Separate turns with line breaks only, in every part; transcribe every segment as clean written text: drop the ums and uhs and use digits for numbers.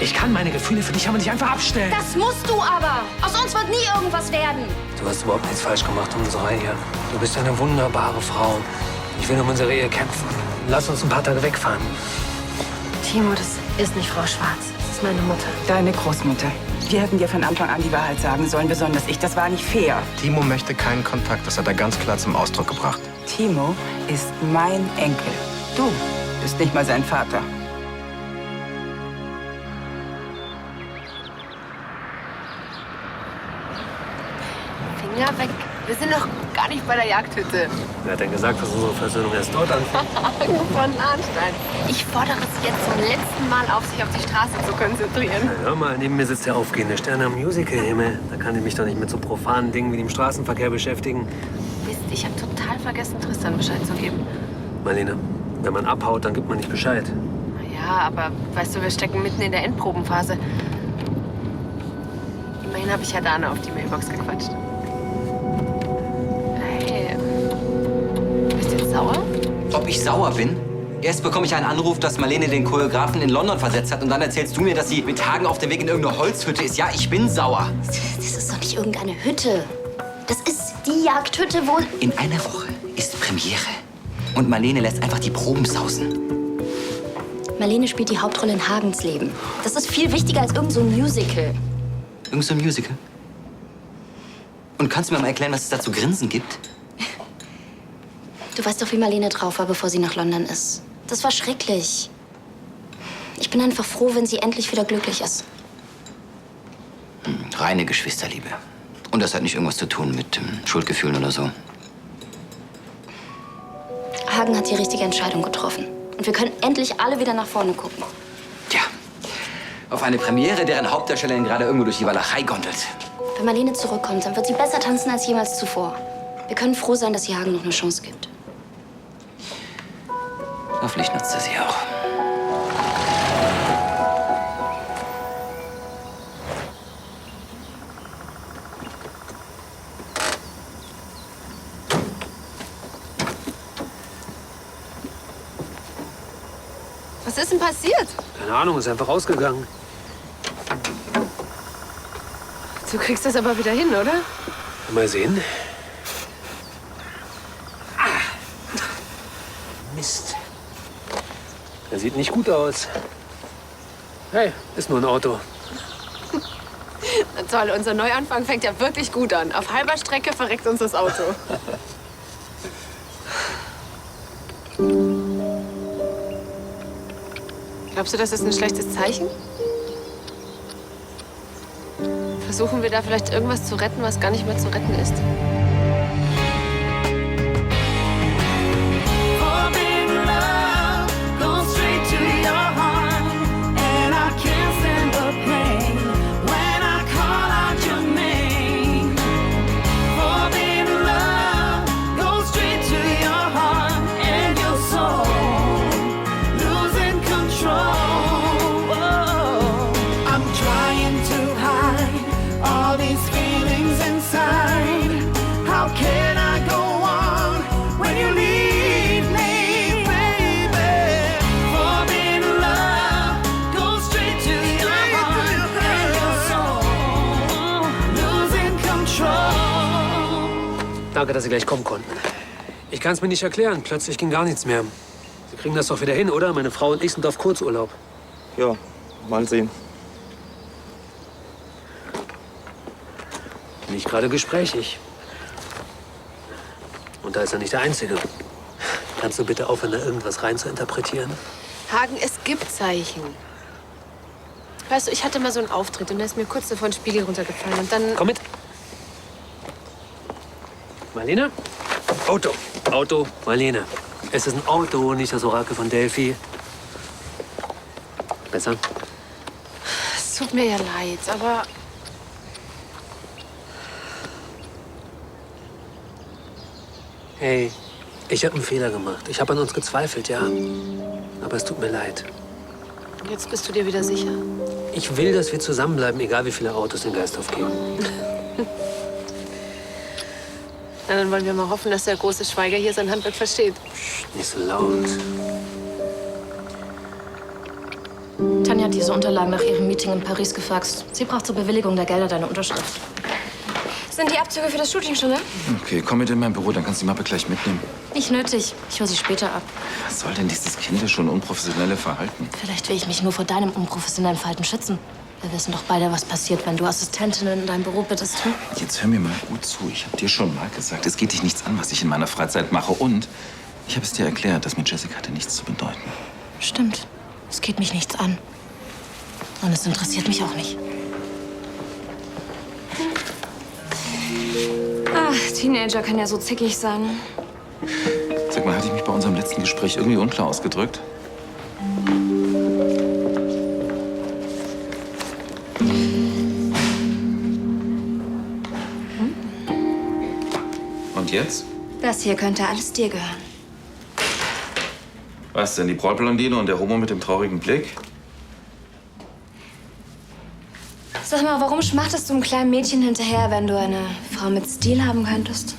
Ich kann meine Gefühle für dich aber nicht einfach abstellen.
Das musst du aber. Aus uns wird nie irgendwas werden.
Du hast überhaupt nichts falsch gemacht in unserer Ehe. Du bist eine wunderbare Frau. Ich will um unsere Ehe kämpfen. Lass uns ein paar Tage wegfahren.
Timo, das ist nicht Frau Schwarz. Das ist meine Mutter.
Deine Großmutter. Wir hätten dir von Anfang an die Wahrheit sagen sollen, besonders ich. Das war nicht fair.
Timo möchte keinen Kontakt. Das hat er ganz klar zum Ausdruck gebracht.
Timo ist mein Enkel. Du bist nicht mal sein Vater.
Finger weg. Wir sind noch gar nicht bei der Jagdhütte.
Wer hat denn gesagt, dass unsere Versöhnung erst dort anfängt?
Von Lahnstein. Ich fordere Sie jetzt zum letzten Mal auf, sich auf die Straße zu konzentrieren.
Hör mal, neben mir sitzt der aufgehende Stern am Musical-Himmel. Da kann ich mich doch nicht mit so profanen Dingen wie dem Straßenverkehr beschäftigen.
Mist, ich habe total vergessen, Tristan Bescheid zu geben.
Marlene, wenn man abhaut, dann gibt man nicht Bescheid.
Ja, aber weißt du, wir stecken mitten in der Endprobenphase. Immerhin habe ich ja Dana auf die Mailbox gequatscht. Hey, bist du jetzt sauer?
Ob ich sauer bin? Erst bekomme ich einen Anruf, dass Marlene den Choreografen in London versetzt hat. Und dann erzählst du mir, dass sie mit Hagen auf dem Weg in irgendeine Holzhütte ist. Ja, ich bin sauer.
Das ist doch nicht irgendeine Hütte. Das ist die Jagdhütte, wo...
In einer Woche ist Premiere. Und Marlene lässt einfach die Proben sausen.
Marlene spielt die Hauptrolle in Hagens Leben. Das ist viel wichtiger als irgend so ein Musical.
Irgend so ein Musical? Und kannst du mir mal erklären, was es da zu grinsen gibt?
Du weißt doch, wie Marlene drauf war, bevor sie nach London ist. Das war schrecklich. Ich bin einfach froh, wenn sie endlich wieder glücklich ist.
Reine Geschwisterliebe. Und das hat nicht irgendwas zu tun mit Schuldgefühlen oder so.
Hagen hat die richtige Entscheidung getroffen. Und wir können endlich alle wieder nach vorne gucken.
Tja, auf eine Premiere, deren Hauptdarstellerin gerade irgendwo durch die Walachei gondelt.
Wenn Marlene zurückkommt, dann wird sie besser tanzen als jemals zuvor. Wir können froh sein, dass sie Hagen noch eine Chance gibt.
Hoffentlich nutzt er sie auch.
Was ist denn passiert?
Keine Ahnung, ist einfach rausgegangen.
Du kriegst das aber wieder hin, oder?
Mal sehen. Mist. Der sieht nicht gut aus. Hey, ist nur ein Auto.
Na toll, unser Neuanfang fängt ja wirklich gut an. Auf halber Strecke verreckt uns das Auto. Glaubst du, das ist ein schlechtes Zeichen? Versuchen wir da vielleicht irgendwas zu retten, was gar nicht mehr zu retten ist?
Danke, dass Sie gleich kommen konnten. Ich kann es mir nicht erklären. Plötzlich ging gar nichts mehr. Sie kriegen das doch wieder hin, oder? Meine Frau und ich sind auf Kurzurlaub.
Ja, mal sehen.
Nicht gerade gesprächig. Und da ist er nicht der Einzige. Kannst du bitte aufhören, da irgendwas rein zu interpretieren?
Hagen, es gibt Zeichen. Weißt du, ich hatte mal so einen Auftritt und da ist mir kurz davor ein Spiegel runtergefallen und dann...
Komm mit. Marlene? Auto. Auto, Marlene. Es ist ein Auto, nicht das Orakel von Delphi. Besser?
Es tut mir ja leid, aber...
Hey, ich habe einen Fehler gemacht. Ich habe an uns gezweifelt, ja. Aber es tut mir leid.
Jetzt bist du dir wieder sicher.
Ich will, dass wir zusammenbleiben, egal wie viele Autos den Geist aufgeben.
Na, dann wollen wir mal hoffen, dass der große Schweiger hier sein Handwerk versteht.
Nicht so laut.
Tanja, Tanja hat diese Unterlagen nach ihrem Meeting in Paris gefaxt. Sie braucht zur Bewilligung der Gelder deine Unterschrift.
Sind die Abzüge für das Shooting schon, ne?
Okay, komm mit in mein Büro, dann kannst du die Mappe gleich mitnehmen.
Nicht nötig. Ich hole sie später ab.
Was soll denn dieses kindisch und unprofessionelle Verhalten?
Vielleicht will ich mich nur vor deinem unprofessionellen Verhalten schützen. Wir wissen doch beide, was passiert, wenn du Assistentinnen in dein Büro bittest. Hm?
Jetzt hör mir mal gut zu. Ich habe dir schon mal gesagt, es geht dich nichts an, was ich in meiner Freizeit mache. Und ich habe es dir erklärt, dass mit Jessica hatte nichts zu bedeuten.
Stimmt. Es geht mich nichts an. Und es interessiert mich auch nicht.
Teenager kann ja so zickig sein.
Sag mal, hatte ich mich bei unserem letzten Gespräch irgendwie unklar ausgedrückt? Und jetzt?
Das hier könnte alles dir gehören.
Was denn, die Brautblondine und der Homo mit dem traurigen Blick?
Sag mal, warum schmachtest du einem kleinen Mädchen hinterher, wenn du eine Frau mit Stil haben könntest?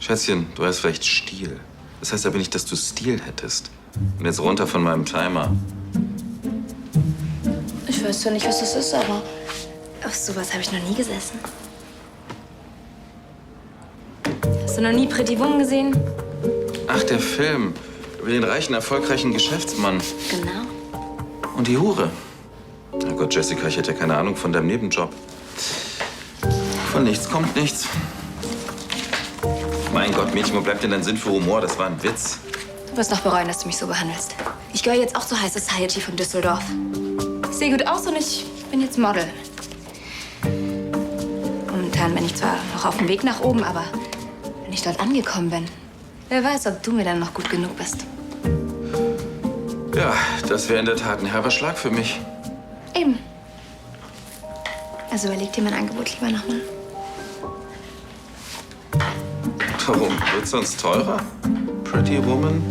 Schätzchen, du hast vielleicht Stil. Das heißt aber nicht, dass du Stil hättest. Und jetzt runter von meinem Timer.
Ich weiß zwar nicht, was das ist, aber auf sowas habe ich noch nie gesessen. Hast du noch nie Pretty Woman gesehen?
Ach, der Film. Über den reichen, erfolgreichen Geschäftsmann.
Genau.
Und die Hure. Na Gott, Jessica, ich hätte ja keine Ahnung von deinem Nebenjob. Von nichts kommt nichts. Mein Gott, Mädchen, wo bleibt denn dein Sinn für Humor? Das war ein Witz.
Du wirst doch bereuen, dass du mich so behandelst. Ich gehöre jetzt auch zur High Society von Düsseldorf. Ich sehe gut aus und ich bin jetzt Model. Momentan bin ich zwar noch auf dem Weg nach oben, aber wenn ich dort angekommen bin, wer weiß, ob du mir dann noch gut genug bist.
Ja, das wäre in der Tat ein herber Schlag für mich.
Eben. Also überleg dir mein Angebot lieber nochmal.
Warum? Wird sonst teurer? Pretty Woman?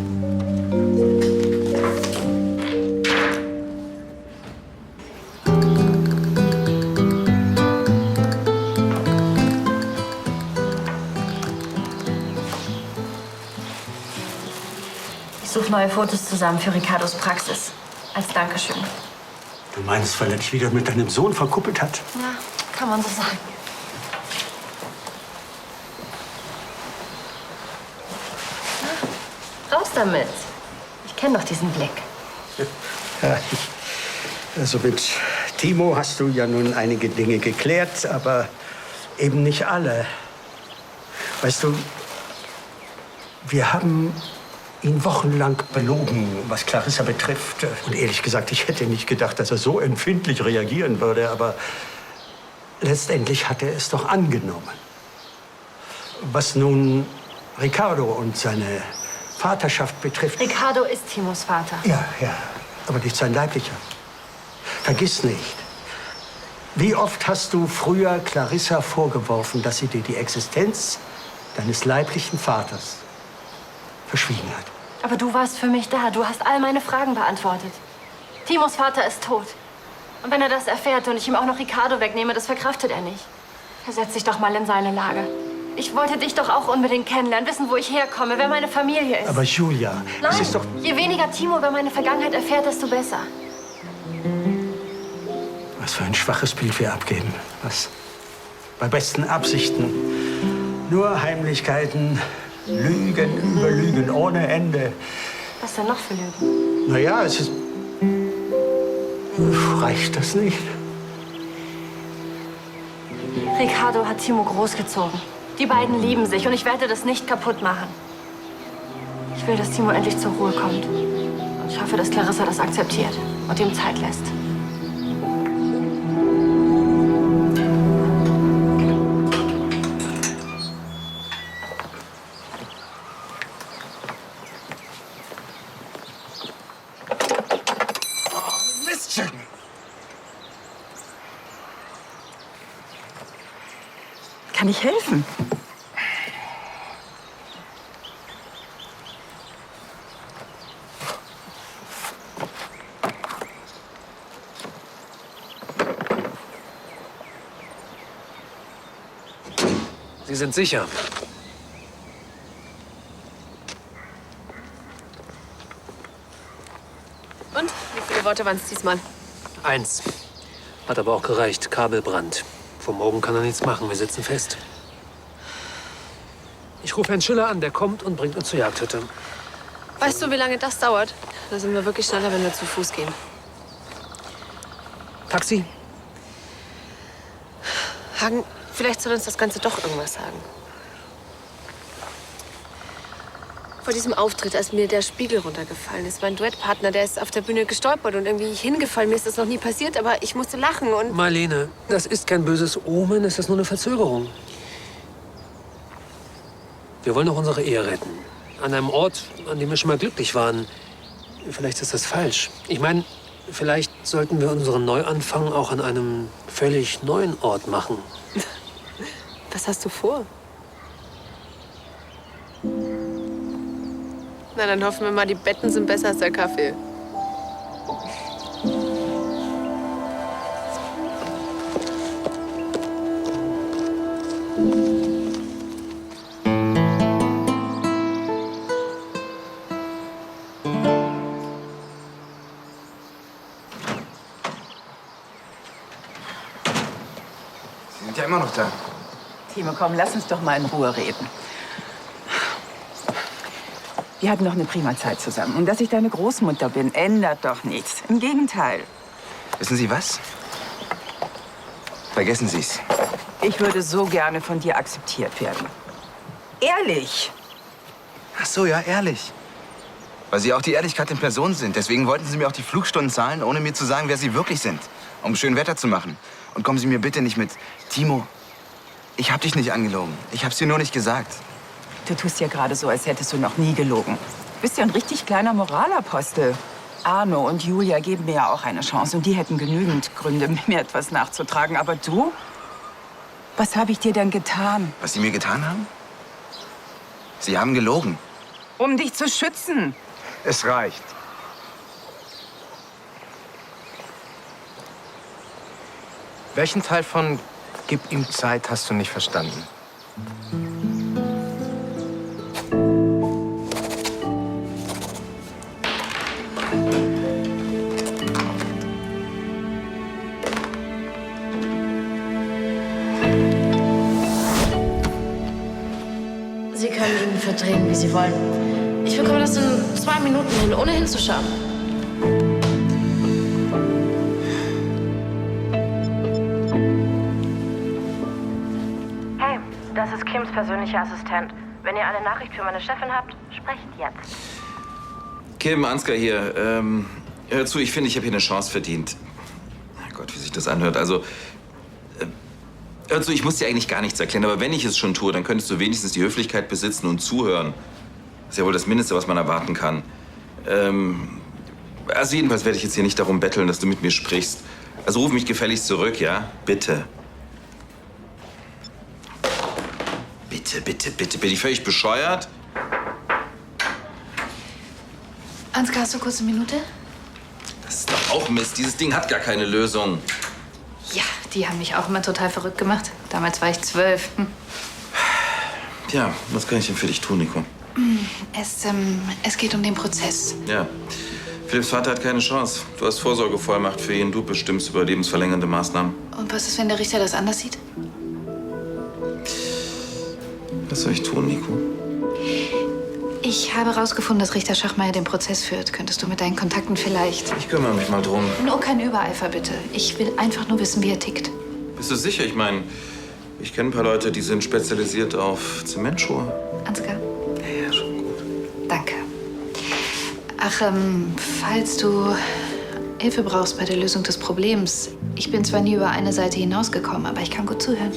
Ich suche neue Fotos zusammen für Ricardos Praxis. Als Dankeschön.
Du meinst, weil er dich wieder mit deinem Sohn verkuppelt hat?
Ja, kann man so sagen. Raus damit. Ich kenne doch diesen Blick.
Ja, also mit Timo hast du ja nun einige Dinge geklärt, aber eben nicht alle. Weißt du, wir haben ihn wochenlang belogen, was Clarissa betrifft. Und ehrlich gesagt, ich hätte nicht gedacht, dass er so empfindlich reagieren würde. Aber letztendlich hat er es doch angenommen. Was nun Ricardo und seine Vaterschaft betrifft.
Ricardo ist Timos Vater.
Ja, aber nicht sein leiblicher. Vergiss nicht, wie oft hast du früher Clarissa vorgeworfen, dass sie dir die Existenz deines leiblichen Vaters verschwiegen hat?
Aber du warst für mich da. Du hast all meine Fragen beantwortet. Timos Vater ist tot. Und wenn er das erfährt und ich ihm auch noch Ricardo wegnehme, das verkraftet er nicht. Versetz dich doch mal in seine Lage. Ich wollte dich doch auch unbedingt kennenlernen, wissen, wo ich herkomme, wer meine Familie ist.
Aber Julia,
Nein,
es ist doch...
je weniger Timo über meine Vergangenheit erfährt, desto besser.
Was für ein schwaches Bild wir abgeben. Was? Bei besten Absichten. Nur Heimlichkeiten, Lügen über Lügen ohne Ende.
Was denn noch für Lügen?
Naja, es ist... Reicht das nicht?
Ricardo hat Timo großgezogen. Die beiden lieben sich und ich werde das nicht kaputt machen. Ich will, dass Timo endlich zur Ruhe kommt. Und ich hoffe, dass Clarissa das akzeptiert und ihm Zeit lässt.
Mistchen!
Kann ich helfen?
Sie sind sicher.
Und? Wie viele Worte waren es diesmal?
1. Hat aber auch gereicht. Kabelbrand. Vor morgen kann er nichts machen. Wir sitzen fest. Ich rufe Herrn Schiller an. Der kommt und bringt uns zur Jagdhütte.
Weißt du, wie lange das dauert? Da sind wir wirklich schneller, wenn wir zu Fuß gehen.
Taxi?
Hagen, vielleicht soll uns das Ganze doch irgendwas sagen. Vor diesem Auftritt, als mir der Spiegel runtergefallen ist, mein Duettpartner, der ist auf der Bühne gestolpert und irgendwie hingefallen. Mir ist das noch nie passiert, aber ich musste lachen und...
Marlene, das ist kein böses Omen. Es ist nur eine Verzögerung. Wir wollen doch unsere Ehe retten. An einem Ort, an dem wir schon mal glücklich waren. Vielleicht ist das falsch. Ich meine, vielleicht sollten wir unseren Neuanfang auch an einem völlig neuen Ort machen.
Was hast du vor? Na, dann hoffen wir mal, die Betten sind besser als der Kaffee.
Sie sind ja immer noch da.
Timo, komm, lass uns doch mal in Ruhe reden. Wir hatten noch eine prima Zeit zusammen. Und dass ich deine Großmutter bin, ändert doch nichts. Im Gegenteil.
Wissen Sie was? Vergessen Sie es.
Ich würde so gerne von dir akzeptiert werden. Ehrlich.
Ach so, ja, ehrlich. Weil Sie auch die Ehrlichkeit in Person sind. Deswegen wollten Sie mir auch die Flugstunden zahlen, ohne mir zu sagen, wer Sie wirklich sind. Um schön Wetter zu machen. Und kommen Sie mir bitte nicht mit, Timo, ich hab dich nicht angelogen. Ich hab's dir nur nicht gesagt.
Du tust ja gerade so, als hättest du noch nie gelogen. Du bist ja ein richtig kleiner Moralapostel. Arno und Julia geben mir ja auch eine Chance. Und die hätten genügend Gründe, mir etwas nachzutragen. Aber du? Was habe ich dir denn getan?
Was Sie mir getan haben? Sie haben gelogen.
Um dich zu schützen.
Es reicht. Welchen Teil von "Gib ihm Zeit" hast du nicht verstanden?
Sie können ihn verdrehen, wie Sie wollen. Ich bekomme das in 2 Minuten hin, ohne hinzuschauen. Hey, das ist Kims persönlicher Assistent. Wenn ihr eine Nachricht für meine Chefin habt, sprecht jetzt.
Kim, Ansgar hier. Hör zu, ich finde, ich habe hier eine Chance verdient. Gott, wie sich das anhört. Also, hör zu, ich muss dir eigentlich gar nichts erklären. Aber wenn ich es schon tue, dann könntest du wenigstens die Höflichkeit besitzen und zuhören. Das ist ja wohl das Mindeste, was man erwarten kann. Also jedenfalls werde ich jetzt hier nicht darum betteln, dass du mit mir sprichst. Also ruf mich gefälligst zurück, ja? Bitte. Bitte, bitte, bitte. Bin ich völlig bescheuert?
Ansgar, hast du kurz eine Minute?
Das ist doch auch Mist. Dieses Ding hat gar keine Lösung.
Ja, die haben mich auch immer total verrückt gemacht. Damals war ich 12.
Ja, was kann ich denn für dich tun, Nico?
Es geht um den Prozess.
Ja. Philipps Vater hat keine Chance. Du hast Vorsorgevollmacht für ihn. Du bestimmst über lebensverlängernde Maßnahmen.
Und was ist, wenn der Richter das anders sieht?
Was soll ich tun, Nico?
Ich habe herausgefunden, dass Richter Schachmeier den Prozess führt. Könntest du mit deinen Kontakten vielleicht...
Ich kümmere mich mal drum.
Nur kein Übereifer, bitte. Ich will einfach nur wissen, wie er tickt.
Bist du sicher? Ich meine, ich kenne ein paar Leute, die sind spezialisiert auf Zementschuhe.
Ansgar?
Ja, schon gut.
Danke. Ach, falls du Hilfe brauchst bei der Lösung des Problems. Ich bin zwar nie über eine Seite hinausgekommen, aber ich kann gut zuhören.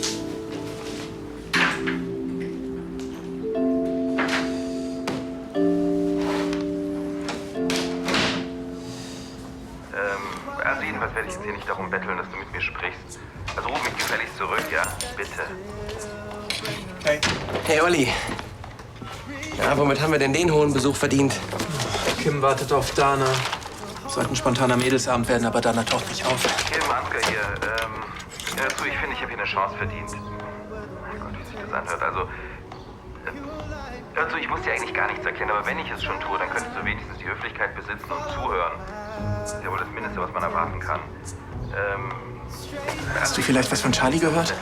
Also jedenfalls werde ich jetzt hier nicht darum betteln, dass du mit mir sprichst. Also ruf mich gefälligst zurück, ja? Bitte.
Hey, Olli. Ja, womit haben wir denn den hohen Besuch verdient?
Kim wartet auf Dana. Sollte ein spontaner Mädelsabend werden, aber Dana taucht nicht auf.
Kim, Ansgar hier. Hör zu, ich finde, ich habe hier eine Chance verdient. Mein Gott, wie sich das anhört. Also, hör zu, ich muss dir eigentlich gar nichts erklären, aber wenn ich es schon tue, dann könntest du wenigstens die Höflichkeit besitzen und zuhören. Schlimmste, was man erwarten kann.
Hast du vielleicht was von Charlie gehört?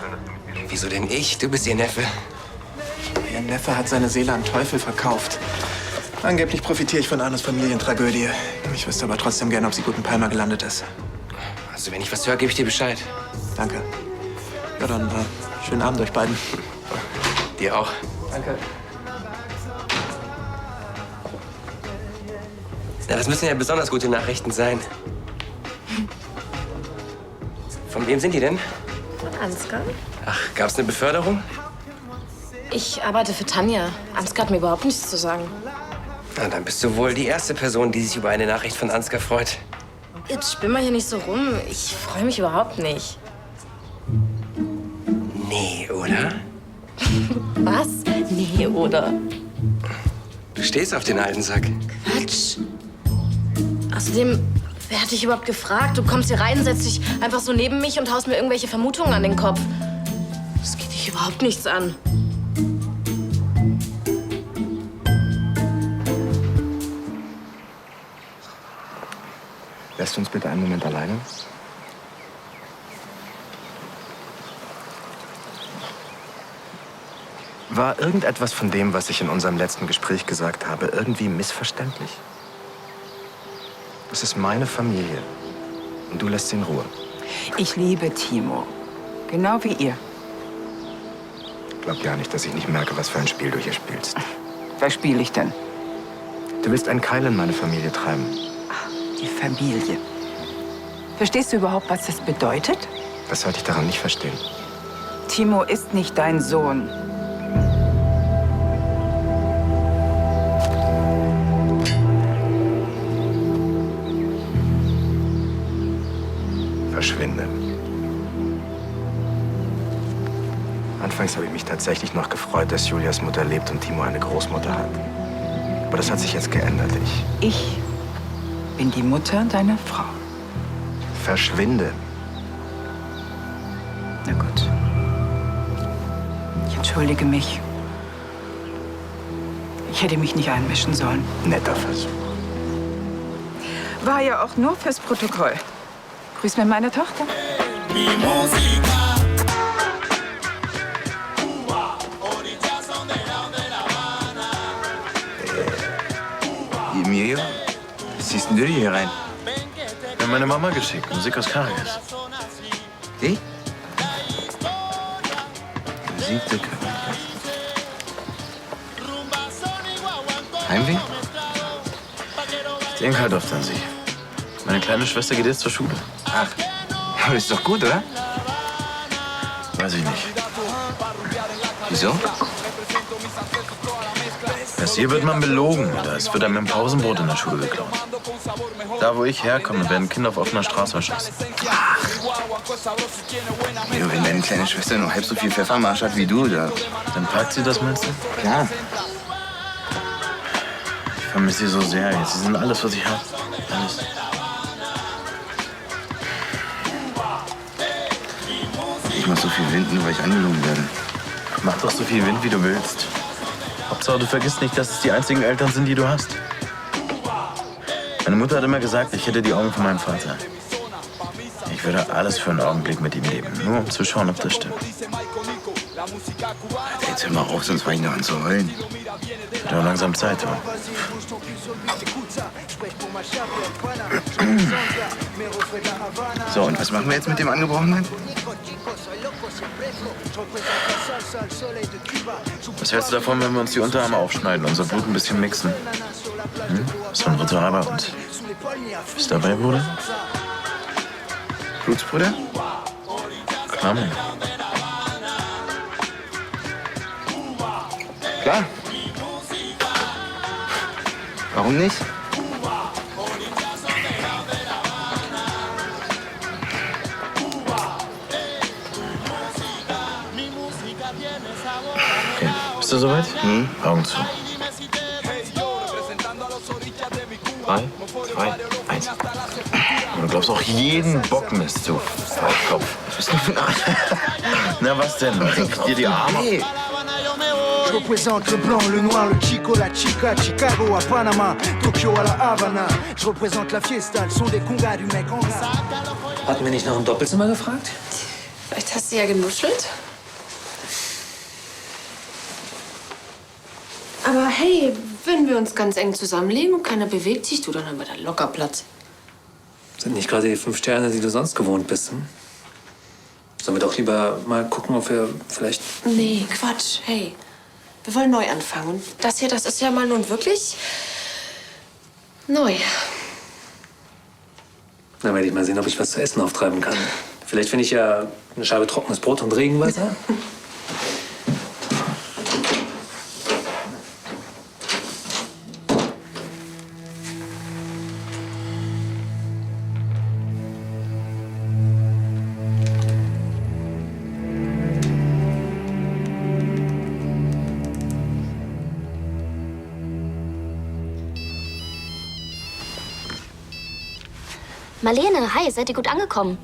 Wieso denn ich? Du bist ihr Neffe. Ihr Neffe hat seine Seele an Teufel verkauft. Angeblich profitiere ich von Arnos Familientragödie. Ich wüsste aber trotzdem gerne, ob sie gut in Palma gelandet ist. Also, wenn ich was höre, gebe ich dir Bescheid. Danke. Ja, dann schönen Abend euch beiden. Dir auch. Danke. Na, das müssen ja besonders gute Nachrichten sein. Von wem sind die denn?
Von Ansgar?
Ach, gab's eine Beförderung?
Ich arbeite für Tanja. Ansgar hat mir überhaupt nichts zu sagen.
Na, dann bist du wohl die erste Person, die sich über eine Nachricht von Ansgar freut.
Jetzt spinn mal hier nicht so rum. Ich freue mich überhaupt nicht.
Nee, oder?
Was? Nee, oder?
Du stehst auf den alten Sack.
Quatsch. Außerdem, wer hat dich überhaupt gefragt? Du kommst hier rein, setzt dich einfach so neben mich und haust mir irgendwelche Vermutungen an den Kopf. Das geht dich überhaupt nichts an.
Lässt du uns bitte einen Moment alleine? War irgendetwas von dem, was ich in unserem letzten Gespräch gesagt habe, irgendwie missverständlich? Es ist meine Familie und du lässt sie in Ruhe.
Ich liebe Timo. Genau wie ihr.
Glaub ja nicht, dass ich nicht merke, was für ein Spiel du hier spielst.
Was spiele ich denn?
Du willst einen Keil in meine Familie treiben.
Die Familie. Verstehst du überhaupt, was das bedeutet?
Was sollte ich daran nicht verstehen?
Timo ist nicht dein Sohn.
Verschwinde. Anfangs habe ich mich tatsächlich noch gefreut, dass Julias Mutter lebt und Timo eine Großmutter hat. Aber das hat sich jetzt geändert.
Ich bin die Mutter deiner Frau.
Verschwinde.
Na gut. Ich entschuldige mich. Ich hätte mich nicht einmischen sollen.
Netter Versuch.
War ja auch nur fürs Protokoll. Grüß mir meine Tochter.
Emilio, was ziehst denn du hier rein?
Mir meine Mama geschickt, Musik aus Karies.
Die? Musik der Karies. Heimweh?
Ich denke halt oft an sie. Meine kleine Schwester geht jetzt zur Schule.
Ach, aber das ist doch gut, oder?
Weiß ich nicht.
Wieso?
Erst hier wird man belogen oder es wird einem im Pausenbrot in der Schule geklaut. Da, wo ich herkomme, werden Kinder auf offener Straße erschossen.
Ach. Ja, wenn deine kleine Schwester nur halb so viel Pfeffermarsch hat wie du, da.
Dann packt sie das, meinst du?
Klar.
Ich vermisse sie so sehr jetzt. Sie sind alles, was ich habe. Alles.
Ich mach so viel Wind, nur weil ich angelogen werde.
Mach doch so viel Wind, wie du willst. Hauptsache, du vergisst nicht, dass es die einzigen Eltern sind, die du hast. Meine Mutter hat immer gesagt, ich hätte die Augen von meinem Vater. Ich würde alles für einen Augenblick mit ihm leben, nur um zu schauen, ob das stimmt.
Jetzt hör mal auf, sonst fange ich noch an zu heulen.
Wird auch langsam Zeit, oder?
So, und was machen wir jetzt mit dem Angebrochenen?
Was hältst du davon, wenn wir uns die Unterarme aufschneiden, unser Blut ein bisschen mixen? Hm? So ein Ritual bei uns. Bist du dabei, Bruder?
Blutsbruder?
Klar, Mann.
Klar. Warum nicht?
Okay, bist du soweit? Augen zu. 3, 2, 1. Du glaubst auch jeden Bockmist, du Faulkopf.
Was bist du für ein Arsch?
Na, was denn? Dir die Arme.
Nee.
Je représente le blanc, le noir, le chico, la chica, Chicago à Panama, Tokio à la Havana. Je représente la fiesta, le son des congas du mec en gras.
Hatten wir nicht nach einem Doppelzimmer gefragt?
Vielleicht hast du ja genuschelt. Aber hey, wenn wir uns ganz eng zusammenlegen und keiner bewegt sich, du, dann haben wir da locker Platz.
Sind nicht gerade die 5 Sterne, die du sonst gewohnt bist. Hm? Sollen wir doch lieber mal gucken, ob wir vielleicht...
Nee, Quatsch. Hey, wir wollen neu anfangen. Und das hier, das ist ja mal nun wirklich neu.
Na, werde ich mal sehen, ob ich was zu essen auftreiben kann. Vielleicht finde ich ja eine Scheibe trockenes Brot und Regenwasser.
Marlene, hi, seid ihr gut angekommen?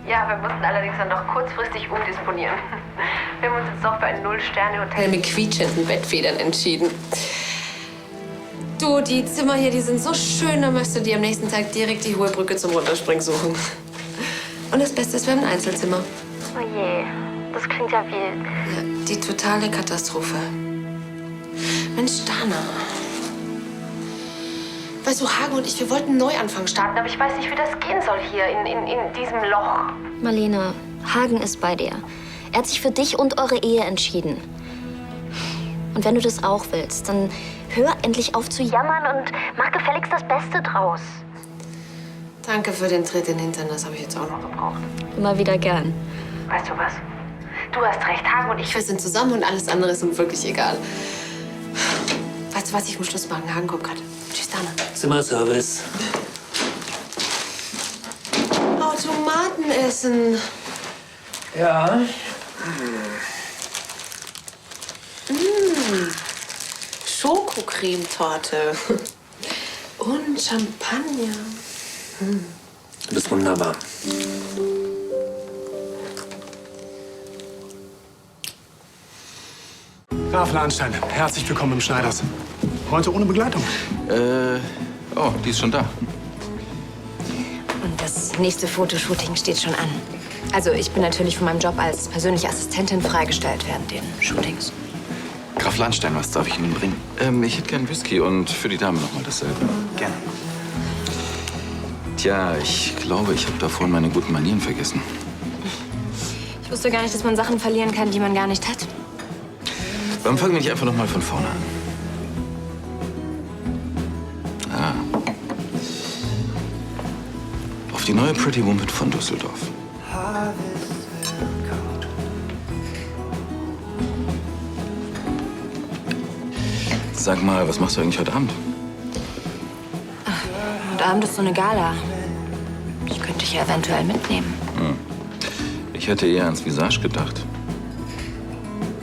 Ja, wir mussten allerdings dann noch kurzfristig umdisponieren. Wir haben uns jetzt doch für ein 0-Sterne-Hotel mit quietschenden Bettfedern entschieden. Du, die Zimmer hier, die sind so schön, da möchtest du dir am nächsten Tag direkt die hohe Brücke zum Runterspringen suchen. Und das Beste ist, wir haben ein Einzelzimmer.
Oh je, das klingt ja wie...
Ja, die totale Katastrophe. Mensch, Dana. Weißt du, Hagen und ich, wir wollten einen Neuanfang starten, aber ich weiß nicht, wie das gehen soll hier in diesem Loch.
Marlene, Hagen ist bei dir. Er hat sich für dich und eure Ehe entschieden. Und wenn du das auch willst, dann hör endlich auf zu jammern und mach gefälligst das Beste draus.
Danke für den Tritt in den Hintern, das habe ich jetzt auch noch gebraucht.
Immer wieder gern.
Weißt du was? Du hast recht, Hagen und ich, wir sind zusammen und alles andere ist uns wirklich egal. Weißt du was, ich muss Schluss machen. Hagen kommt gerade. Tschüss, Dana.
Zimmerservice.
Automaten essen.
Ja.
Schokocremetorte. Und Champagner.
Du bist wunderbar.
Graf Lahnstein, herzlich willkommen im Schneiders. Heute ohne Begleitung.
Oh, die ist schon da.
Und das nächste Fotoshooting steht schon an. Also ich bin natürlich von meinem Job als persönliche Assistentin freigestellt während den Shootings.
Graf Lahnstein, was darf ich Ihnen bringen? Ich hätte gern Whisky und für die Dame noch mal dasselbe.
Gerne.
Tja, ich glaube, ich habe da vorhin meine guten Manieren vergessen.
Ich wusste gar nicht, dass man Sachen verlieren kann, die man gar nicht hat.
Warum fangen wir nicht einfach noch mal von vorne an? Auf die neue Pretty Woman von Düsseldorf. Sag mal, was machst du eigentlich heute Abend?
Heute Abend ist so eine Gala. Die könnte ich ja eventuell mitnehmen.
Ich hätte eher ans Visage gedacht.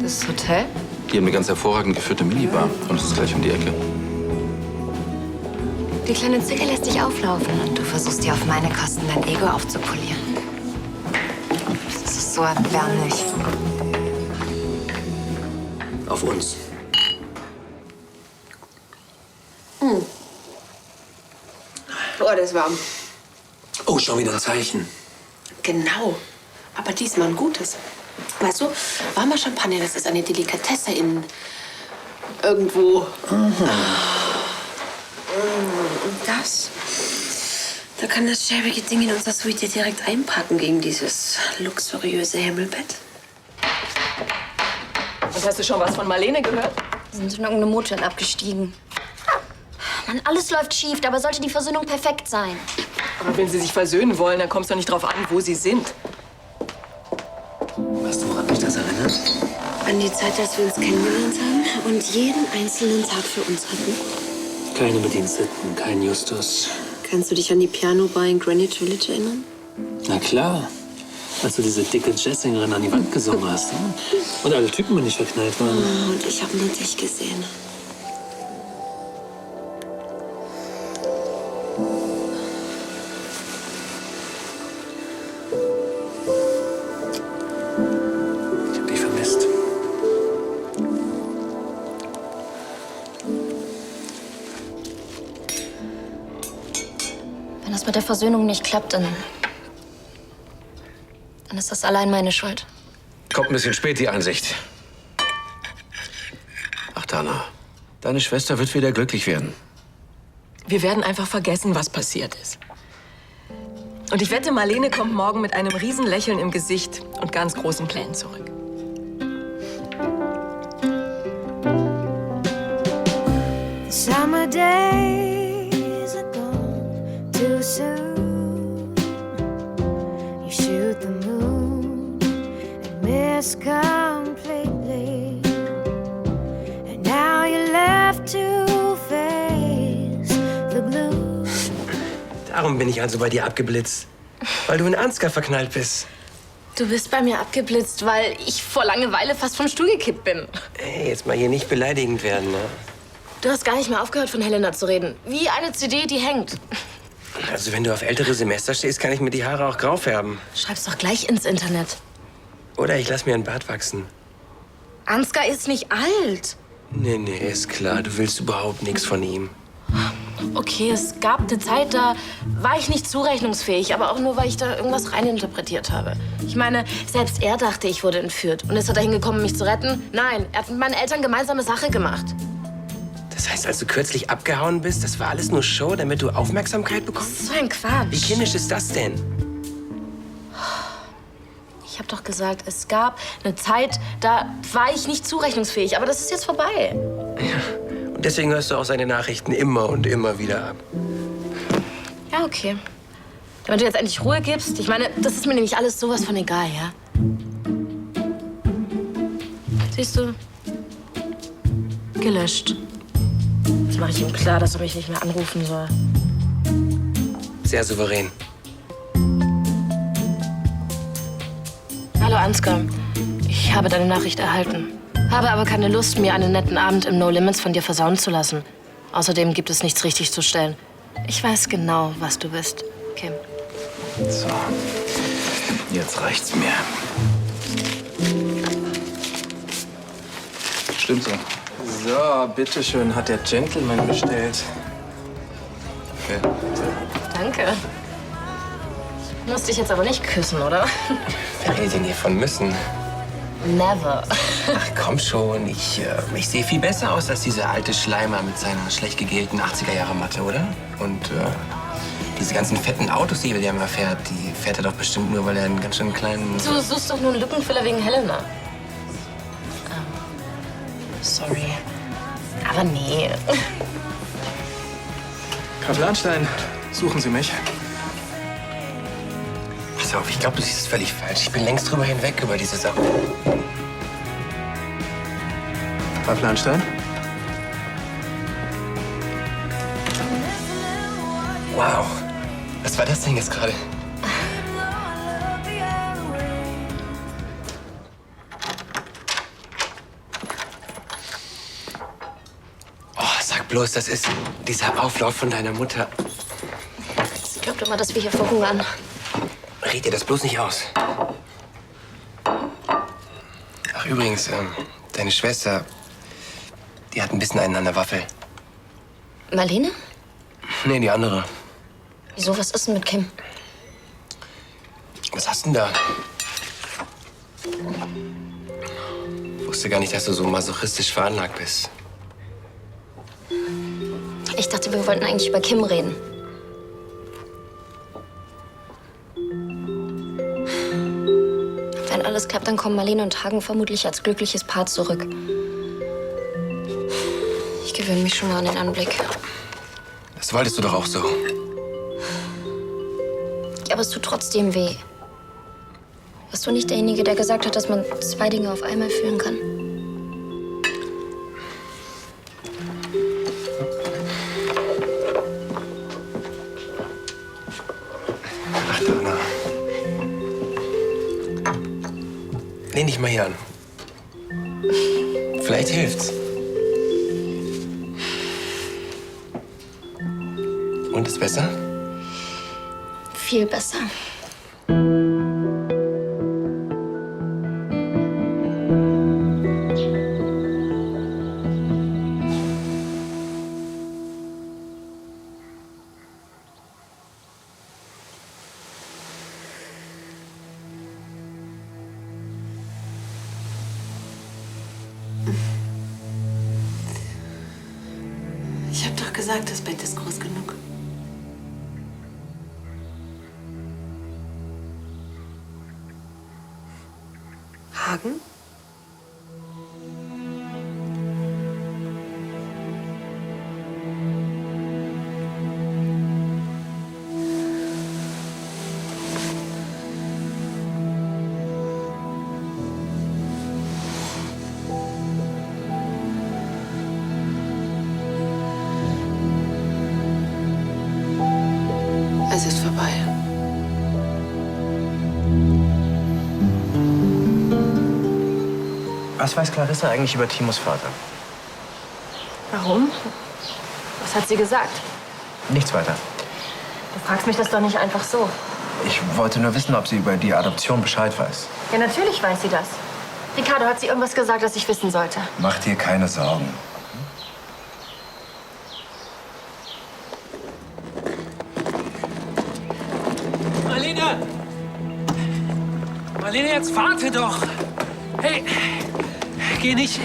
Das Hotel?
Die haben eine ganz hervorragend geführte Minibar und es ist gleich um die Ecke.
Die kleine Zicke lässt dich auflaufen und du versuchst dir auf meine Kosten dein Ego aufzupolieren. Das ist so erbärmlich.
Auf uns.
Oh, das ist warm.
Oh, schon wieder ein Zeichen.
Genau. Aber diesmal ein gutes. Weißt du, warmer Champagner, das ist eine Delikatesse in irgendwo. Und das? Da kann das schäbige Ding in unserer Suite direkt einpacken gegen dieses luxuriöse Himmelbett.
Und hast du schon was von Marlene gehört?
Wir sind in irgendeinem Motel abgestiegen. Mann, alles läuft schief, dabei sollte die Versöhnung perfekt sein.
Aber wenn sie sich versöhnen wollen, dann kommt es doch nicht drauf an, wo sie sind.
Weißt du, woran mich das erinnert?
An die Zeit, als wir uns kennengelernt haben und jeden einzelnen Tag für uns hatten.
Keine Bediensteten, kein Justus.
Kannst du dich an die Piano-Bar in Greenwich Village erinnern?
Na klar. Als du diese dicke Jazzsängerin an die Wand gesungen hast. Ne? Und alle Typen mir nicht verknallt waren.
Oh, und ich habe nur dich gesehen.
Ich hab dich vermisst.
es mit der Versöhnung nicht klappt, dann ist das allein meine Schuld.
Kommt ein bisschen spät, die Einsicht. Ach, Dana, deine Schwester wird wieder glücklich werden.
Wir werden einfach vergessen, was passiert ist. Und ich wette, Marlene kommt morgen mit einem Riesenlächeln im Gesicht und ganz großen Plänen zurück.
Summer days are gone too soon. You shoot the moon and miss completely. And now you're left to face the blue.
Darum bin ich also bei dir abgeblitzt. Weil du in Ansgar verknallt bist.
Du bist bei mir abgeblitzt, weil ich vor Langeweile fast vom Stuhl gekippt bin.
Ey, jetzt mal hier nicht beleidigend werden, ne?
Du hast gar nicht mehr aufgehört, von Helena zu reden. Wie eine CD, die hängt.
Also wenn du auf ältere Semester stehst, kann ich mir die Haare auch grau färben.
Schreib's doch gleich ins Internet.
Oder ich lass mir einen Bart wachsen.
Ansgar ist nicht alt.
Nee, ist klar. Du willst überhaupt nichts von ihm.
Okay, es gab eine Zeit, da war ich nicht zurechnungsfähig, aber auch nur, weil ich da irgendwas reininterpretiert habe. Ich meine, selbst er dachte, ich wurde entführt. Und ist er dahin gekommen, mich zu retten? Nein, er hat mit meinen Eltern gemeinsame Sache gemacht.
Das heißt, als du kürzlich abgehauen bist, das war alles nur Show, damit du Aufmerksamkeit bekommst?
So ein Quatsch.
Wie kindisch ist das denn?
Ich habe doch gesagt, es gab eine Zeit, da war ich nicht zurechnungsfähig. Aber das ist jetzt vorbei.
Und deswegen hörst du auch seine Nachrichten immer und immer wieder ab.
Ja, okay. Damit du jetzt endlich Ruhe gibst. Ich meine, das ist mir nämlich alles sowas von egal, ja? Siehst du? Gelöscht. Jetzt mache ich ihm klar, dass er mich nicht mehr anrufen soll.
Sehr souverän.
Hallo Ansgar. Ich habe deine Nachricht erhalten. Habe aber keine Lust, mir einen netten Abend im No Limits von dir versauen zu lassen. Außerdem gibt es nichts richtig zu stellen. Ich weiß genau, was du bist, Kim.
So, jetzt reicht's mir.
Stimmt so. So, bitteschön, hat der Gentleman bestellt.
Okay.
Danke. Musst dich jetzt aber nicht küssen, oder?
Wer redet denn hier von müssen?
Never.
Ach komm schon, ich sehe viel besser aus als dieser alte Schleimer mit seiner schlecht gegelten 80er-Jahre-Matte, oder? Und diese ganzen fetten Autos, die er immer fährt, die fährt er doch bestimmt nur, weil er einen ganz schön kleinen...
Du suchst doch nur einen Lückenfüller wegen Helena. Sorry. Aber nee.
Graf Lahnstein, suchen Sie mich?
Pass auf, ich glaube, du siehst es völlig falsch. Ich bin längst drüber hinweg über diese Sache.
Graf Lahnstein?
Wow. Was war das denn jetzt gerade? Oh, sag bloß, das ist dieser Auflauf von deiner Mutter.
Sie glaubt immer, dass wir hier verhungern.
Red dir das bloß nicht aus. Ach, übrigens, deine Schwester, die hat ein bisschen einen an der Waffel.
Marlene?
Nee, die andere.
Wieso, was ist denn mit Kim?
Was hast du denn da? Ich wusste gar nicht, dass du so masochistisch veranlagt bist.
Ich dachte, wir wollten eigentlich über Kim reden. Wenn alles klappt, dann kommen Marlene und Hagen vermutlich als glückliches Paar zurück. Ich gewöhne mich schon mal an den Anblick.
Das wolltest du doch auch so.
Ja, aber es tut trotzdem weh. Warst du nicht derjenige, der gesagt hat, dass man zwei Dinge auf einmal fühlen kann?
Ach, Dana. Lehn dich mal hier an. Vielleicht hilft's. Und ist besser?
Viel besser.
gesagt, das Bett ist groß genug. Hagen? Es ist vorbei.
Was weiß Clarissa eigentlich über Timos Vater?
Warum? Was hat sie gesagt?
Nichts weiter.
Du fragst mich das doch nicht einfach so.
Ich wollte nur wissen, ob sie über die Adoption Bescheid weiß.
Ja, natürlich weiß sie das. Ricardo, hat sie irgendwas gesagt, das ich wissen sollte?
Mach dir keine Sorgen.
Marlene! Marlene, jetzt warte doch! Hey, geh nicht.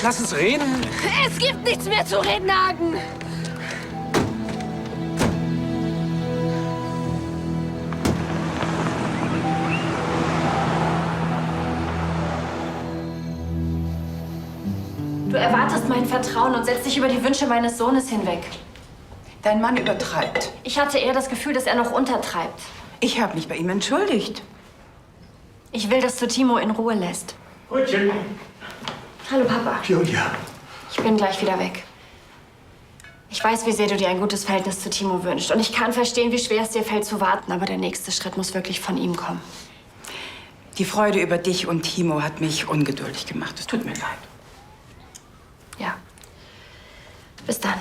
Lass uns reden.
Es gibt nichts mehr zu reden, Hagen.
Du erwartest mein Vertrauen und setzt dich über die Wünsche meines Sohnes hinweg.
Dein Mann übertreibt.
Ich hatte eher das Gefühl, dass er noch untertreibt.
Ich habe mich bei ihm entschuldigt.
Ich will, dass du Timo in Ruhe lässt.
Brötchen.
Hallo, Papa.
Julia.
Ich bin gleich wieder weg. Ich weiß, wie sehr du dir ein gutes Verhältnis zu Timo wünschst. Und ich kann verstehen, wie schwer es dir fällt zu warten. Aber der nächste Schritt muss wirklich von ihm kommen.
Die Freude über dich und Timo hat mich ungeduldig gemacht. Es tut mir leid.
Ja. Bis dann.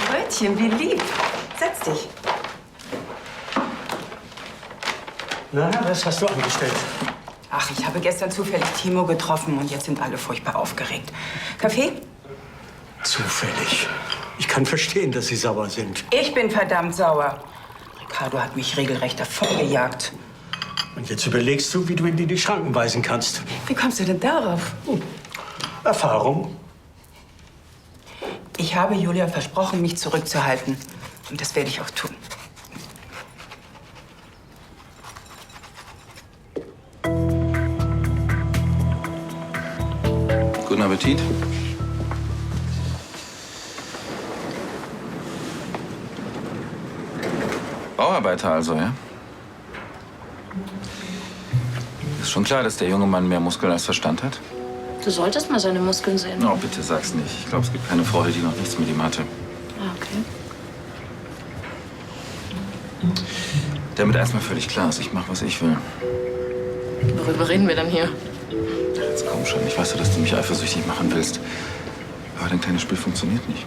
Brötchen, wie lieb. Setz dich.
Na, was hast du angestellt?
Ach, ich habe gestern zufällig Timo getroffen und jetzt sind alle furchtbar aufgeregt. Kaffee?
Zufällig. Ich kann verstehen, dass Sie sauer sind.
Ich bin verdammt sauer. Ricardo hat mich regelrecht davongejagt.
Und jetzt überlegst du, wie du ihn in die Schranken weisen kannst.
Wie kommst du denn darauf?
Erfahrung.
Ich habe Julia versprochen, mich zurückzuhalten. Und das werde ich auch tun.
Guten Appetit. Bauarbeiter also, ja? Ist schon klar, dass der junge Mann mehr Muskeln als Verstand hat?
Du solltest mal seine Muskeln sehen.
Oh, bitte sag's nicht. Ich glaube, es gibt keine Frau, die noch nichts mit ihm hatte.
Ah, okay.
Damit erstmal völlig klar ist, ich mache, was ich will.
Worüber reden wir denn hier?
Jetzt komm schon, ich weiß ja, dass du mich eifersüchtig machen willst. Aber dein kleines Spiel funktioniert nicht.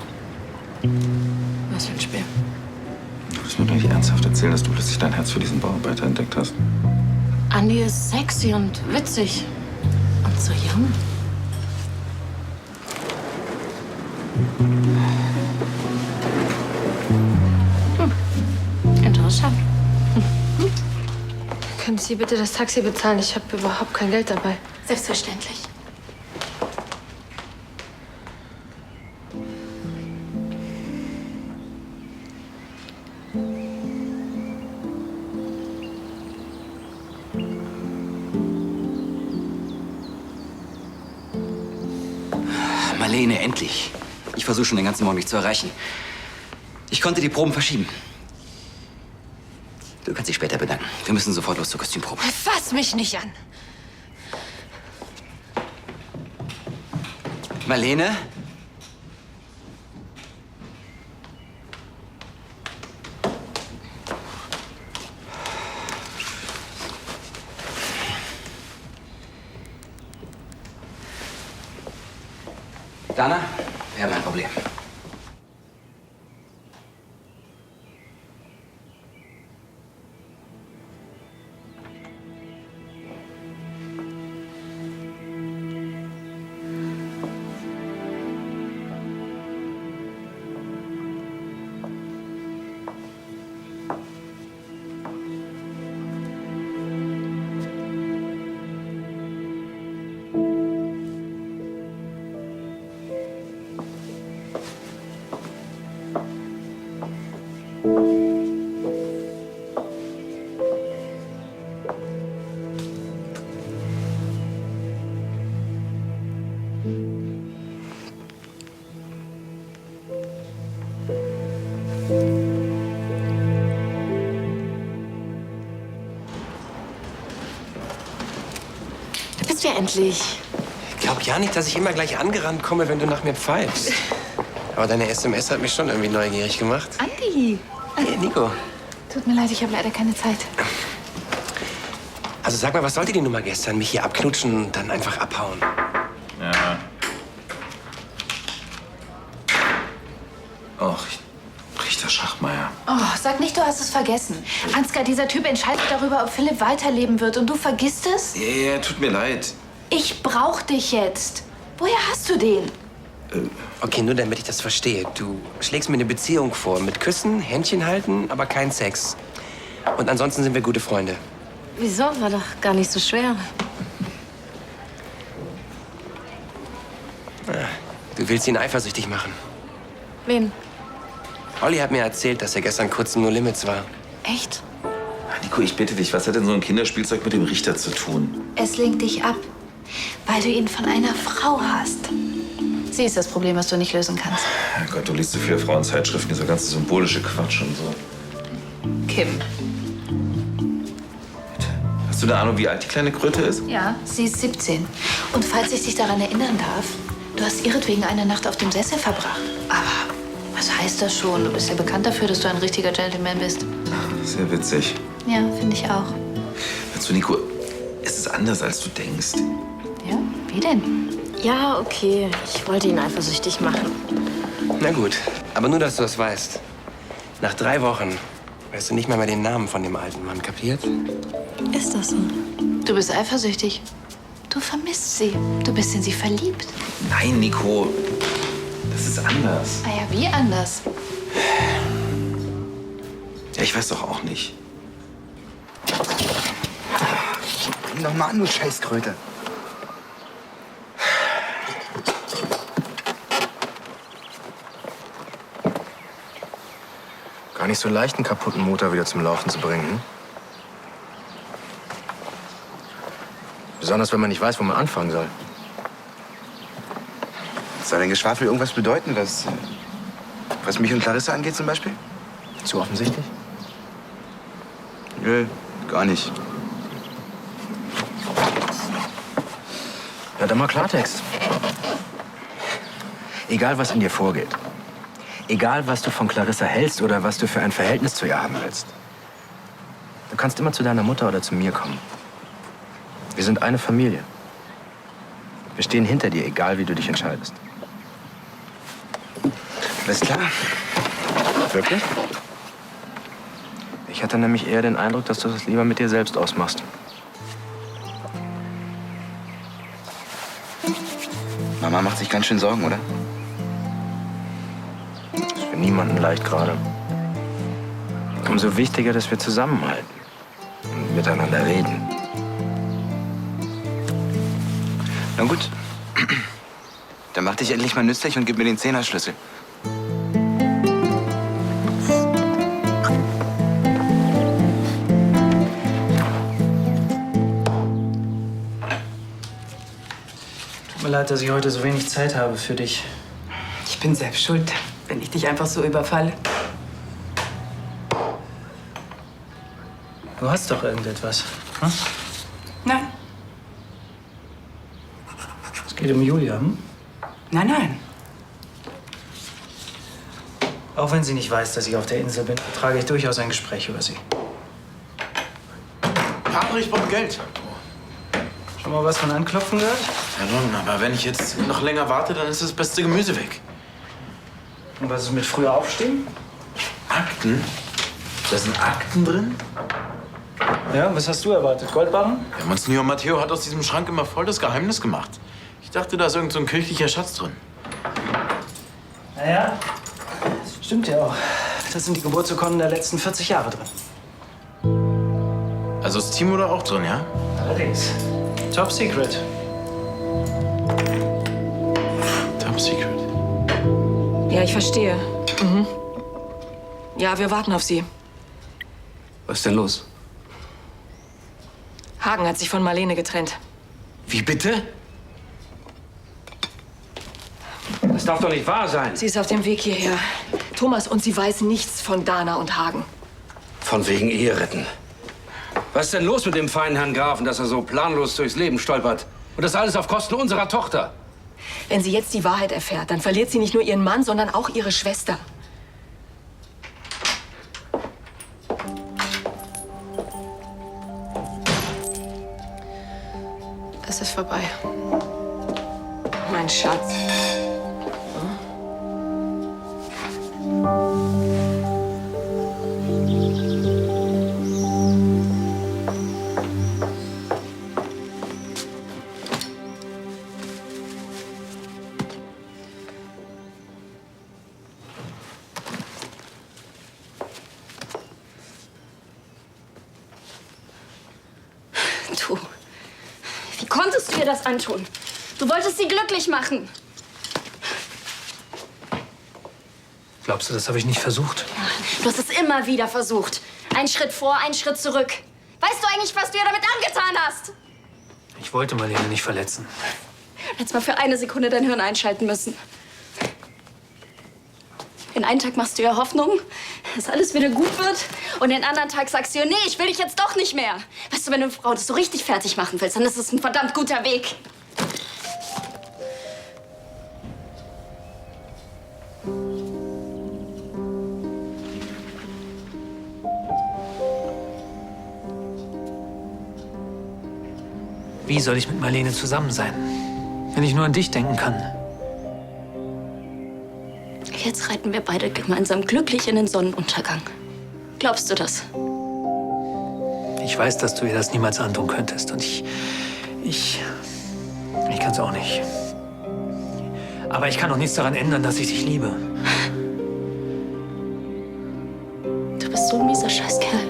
Was für ein Spiel?
Du willst mir doch nicht ernsthaft erzählen, dass du plötzlich dein Herz für diesen Bauarbeiter entdeckt hast.
Andi ist sexy und witzig. Und so jung. Interessant.
Können Sie bitte das Taxi bezahlen? Ich habe überhaupt kein Geld dabei.
Selbstverständlich.
Marlene, endlich. Ich versuche schon den ganzen Morgen, dich zu erreichen. Ich konnte die Proben verschieben. Du kannst dich später bedanken. Wir müssen sofort los zur Kostümprobe.
Fass mich nicht an.
Marlene? Dana, wir haben ein Problem.
Da bist du ja endlich.
Ich glaub ja nicht, dass ich immer gleich angerannt komme, wenn du nach mir pfeifst. Aber deine SMS hat mich schon irgendwie neugierig gemacht.
Andi!
Hey, Nico.
Tut mir leid, ich habe leider keine Zeit.
Also sag mal, was sollte die Nummer gestern? Mich hier abknutschen und dann einfach abhauen?
Ja. Och, Richter Schachmeier.
Oh, sag nicht, du hast es vergessen. Ansgar, dieser Typ entscheidet darüber, ob Philipp weiterleben wird und du vergisst es?
Ja, tut mir leid.
Ich brauch dich jetzt. Woher hast du den?
Okay, nur damit ich das verstehe. Du schlägst mir eine Beziehung vor. Mit Küssen, Händchen halten, aber kein Sex. Und ansonsten sind wir gute Freunde.
Wieso? War doch gar nicht so schwer.
Du willst ihn eifersüchtig machen.
Wen?
Olli hat mir erzählt, dass er gestern kurz im No Limits war.
Echt?
Nico, ich bitte dich, was hat denn so ein Kinderspielzeug mit dem Richter zu tun?
Es lenkt dich ab, weil du ihn von einer Frau hast. Sie ist das Problem, was du nicht lösen kannst.
Herrgott, du liest so viele Frauenzeitschriften, dieser ganze symbolische Quatsch und so.
Kim.
Hast du eine Ahnung, wie alt die kleine Kröte ist?
Ja, sie ist 17. Und falls ich dich daran erinnern darf, du hast ihretwegen eine Nacht auf dem Sessel verbracht. Aber was heißt das schon? Du bist ja bekannt dafür, dass du ein richtiger Gentleman bist.
Sehr witzig.
Ja, finde ich auch.
Hörst du, Nico, es ist anders, als du denkst.
Ja, wie denn?
Ja, okay. Ich wollte ihn eifersüchtig machen.
Na gut, aber nur, dass du das weißt. Nach 3 Wochen weißt du nicht mehr den Namen von dem alten Mann, kapiert?
Ist das so? Du bist eifersüchtig. Du vermisst sie. Du bist in sie verliebt.
Nein, Nico, das ist anders.
Ah ja, wie anders?
Ja, ich weiß doch auch nicht.
Bring doch mal an, du Scheißkröte. Gar nicht so leicht, einen kaputten Motor wieder zum Laufen zu bringen. Hm? Besonders, wenn man nicht weiß, wo man anfangen soll. Soll dein Geschwafel irgendwas bedeuten, was mich und Clarissa angeht zum Beispiel? Zu offensichtlich? Nö, gar nicht. Ja, dann mal Klartext. Egal, was in dir vorgeht. Egal, was du von Clarissa hältst oder was du für ein Verhältnis zu ihr haben willst. Du kannst immer zu deiner Mutter oder zu mir kommen. Wir sind eine Familie. Wir stehen hinter dir, egal wie du dich entscheidest. Alles klar? Wirklich? Ich hatte nämlich eher den Eindruck, dass du das lieber mit dir selbst ausmachst. Mama macht sich ganz schön Sorgen, oder? Das ist für niemanden leicht gerade. Umso wichtiger, dass wir zusammenhalten und miteinander reden. Na gut, dann mach dich endlich mal nützlich und gib mir den Zehnerschlüssel.
Tut mir leid, dass ich heute so wenig Zeit habe für dich.
Ich bin selbst schuld, wenn ich dich einfach so überfalle.
Du hast doch irgendetwas. Hm?
Nein.
Es geht um Julia, hm?
Nein, nein.
Auch wenn sie nicht weiß, dass ich auf der Insel bin, trage ich durchaus ein Gespräch über sie.
Papa, ich brauche Geld.
Schon mal was von Anklopfen gehört?
Ja nun, aber wenn ich jetzt noch länger warte, dann ist das beste Gemüse weg.
Und was ist mit früher aufstehen?
Akten? Da sind Akten drin?
Ja, was hast du erwartet? Goldbarren?
Ja, Monsignor Matteo hat aus diesem Schrank immer voll das Geheimnis gemacht. Ich dachte, da ist irgend so ein kirchlicher Schatz drin.
Naja, das stimmt ja auch. Das sind die Geburtsurkunden der letzten 40 Jahre drin.
Also ist Timo da auch drin, ja?
Allerdings. Top Secret.
Top Secret.
Ja, ich verstehe. Mhm. Ja, wir warten auf Sie.
Was ist denn los?
Hagen hat sich von Marlene getrennt.
Wie bitte? Das darf doch nicht wahr sein.
Sie ist auf dem Weg hierher. Thomas, und sie weiß nichts von Dana und Hagen.
Von wegen Ehe retten. Was ist denn los mit dem feinen Herrn Grafen, dass er so planlos durchs Leben stolpert? Und das alles auf Kosten unserer Tochter?
Wenn sie jetzt die Wahrheit erfährt, dann verliert sie nicht nur ihren Mann, sondern auch ihre Schwester.
Es ist vorbei.
Mein Schatz.
Du, wie konntest du ihr das antun? Du wolltest sie glücklich machen.
Glaubst du, das habe ich nicht versucht?
Du hast es immer wieder versucht. Ein Schritt vor, ein Schritt zurück. Weißt du eigentlich, was du ihr damit angetan hast?
Ich wollte Marlene nicht verletzen.
Du hättest mal für eine Sekunde dein Hirn einschalten müssen. Den einen Tag machst du ihr Hoffnung, dass alles wieder gut wird. Und den anderen Tag sagst du ihr, nee, ich will dich jetzt doch nicht mehr. Weißt du, wenn du eine Frau das so richtig fertig machen willst, dann ist es ein verdammt guter Weg.
Wie soll ich mit Marlene zusammen sein, wenn ich nur an dich denken kann?
Jetzt reiten wir beide gemeinsam glücklich in den Sonnenuntergang. Glaubst du das?
Ich weiß, dass du ihr das niemals antun könntest. Und ich kann es auch nicht. Aber ich kann auch nichts daran ändern, dass ich dich liebe.
Du bist so ein mieser Scheißkerl.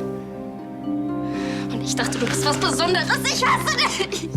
Und ich dachte, du bist was Besonderes. Ich hasse dich!